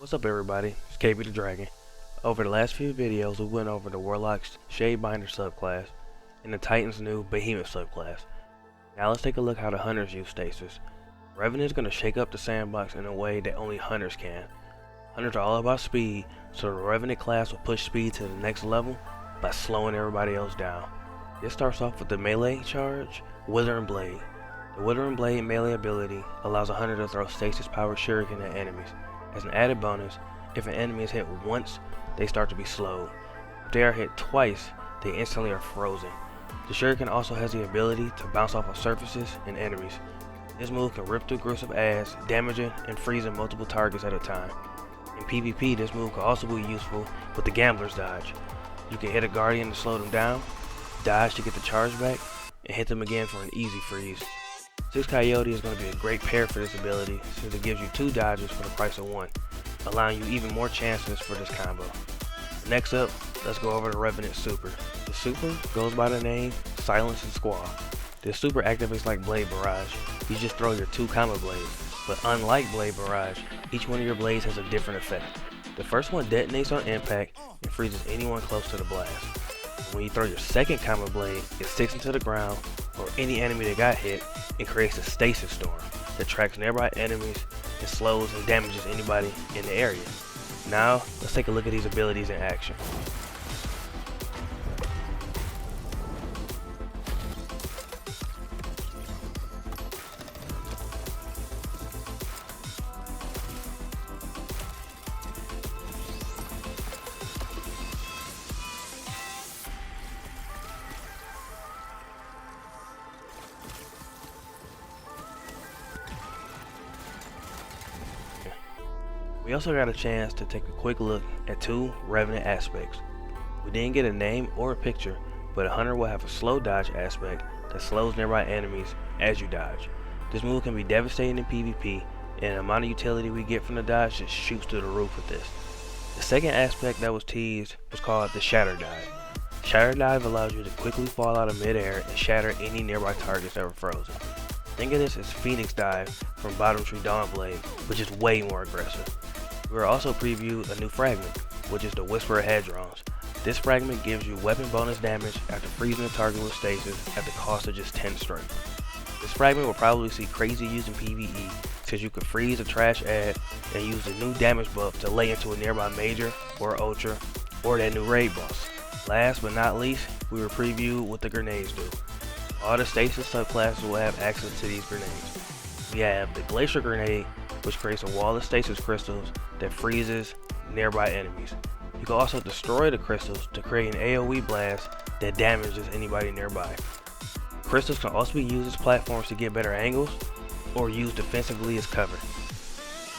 What's up everybody, it's KB the Dragon. Over the last few videos we went over the Warlock's Shadebinder subclass and the Titan's new Behemoth subclass. Now let's take a look how the Hunters use stasis. Revenant is going to shake up the sandbox in a way that only Hunters can. Hunters are all about speed, so the Revenant class will push speed to the next level by slowing everybody else down. This starts off with the melee charge, Withering Blade. The Withering Blade melee ability allows a Hunter to throw stasis powered shuriken at enemies. As an added bonus, if an enemy is hit once, they start to be slowed. If they are hit twice, they instantly are frozen. The shuriken also has the ability to bounce off of surfaces and enemies. This move can rip through groups of ass, damaging and freezing multiple targets at a time. In PvP, this move can also be useful with the Gambler's Dodge. You can hit a Guardian to slow them down, dodge to get the charge back, and hit them again for an easy freeze. 6 Coyote is going to be a great pair for this ability since it gives you 2 dodges for the price of 1, allowing you even more chances for this combo. Next up, let's go over the Revenant Super. The Super goes by the name Silence and Squall. This Super activates like Blade Barrage. You just throw your 2 combo blades, but unlike Blade Barrage, each one of your blades has a different effect. The first one detonates on impact and freezes anyone close to the blast. When you throw your second combo blade, it sticks into the ground or any enemy that got hit and creates a stasis storm that tracks nearby enemies and slows and damages anybody in the area. Now, let's take a look at these abilities in action. We also got a chance to take a quick look at 2 Revenant aspects. We didn't get a name or a picture, but a Hunter will have a slow dodge aspect that slows nearby enemies as you dodge. This move can be devastating in PvP, and the amount of utility we get from the dodge just shoots through the roof with this. The second aspect that was teased was called the Shatter Dive. Shatter Dive allows you to quickly fall out of midair and shatter any nearby targets that were frozen. Think of this as Phoenix Dive from Bottom Tree Dawnblade, but just way more aggressive. We will also preview a new fragment, which is the Whisperer Hadrons. This fragment gives you weapon bonus damage after freezing a target with stasis at the cost of just 10 strength. This fragment will probably see crazy use in PvE since you can freeze a trash ad and use the new damage buff to lay into a nearby major or ultra or that new raid boss. Last but not least, we will preview what the grenades do. All the stasis subclasses will have access to these grenades. We have the Glacier Grenade, which creates a wall of stasis crystals that freezes nearby enemies. You can also destroy the crystals to create an AoE blast that damages anybody nearby. Crystals can also be used as platforms to get better angles or used defensively as cover.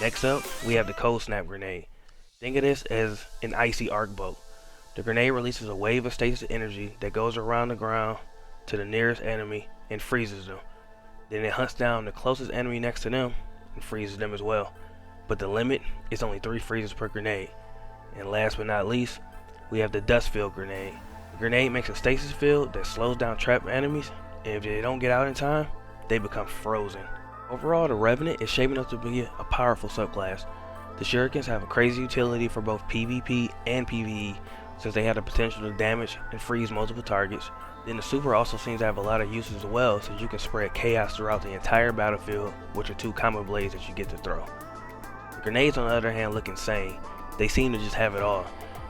Next up, we have the Cold Snap Grenade. Think of this as an icy arc bolt. The grenade releases a wave of stasis energy that goes around the ground to the nearest enemy and freezes them. Then it hunts down the closest enemy next to them and freezes them as well. But the limit is only 3 freezes per grenade. And last but not least, we have the Dustfield Grenade. The grenade makes a stasis field that slows down trapped enemies, and if they don't get out in time, they become frozen. Overall, the Revenant is shaping up to be a powerful subclass. The shurikens have a crazy utility for both PvP and PvE, since they have the potential to damage and freeze multiple targets. Then the Super also seems to have a lot of uses as well, since you can spread chaos throughout the entire battlefield with your 2 combo blades that you get to throw. The grenades on the other hand look insane. They seem to just have it all.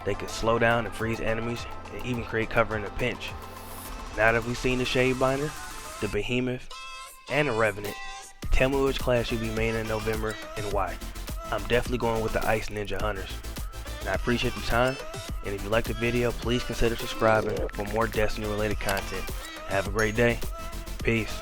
They can slow down and freeze enemies and even create cover in a pinch. Now that we've seen the Shadebinder, the Behemoth, and the Revenant, tell me which class you'll be main in November and why. I'm definitely going with the Ice Ninja Hunters. And I appreciate your time, and if you liked the video, please consider subscribing for more Destiny related content. Have a great day. Peace.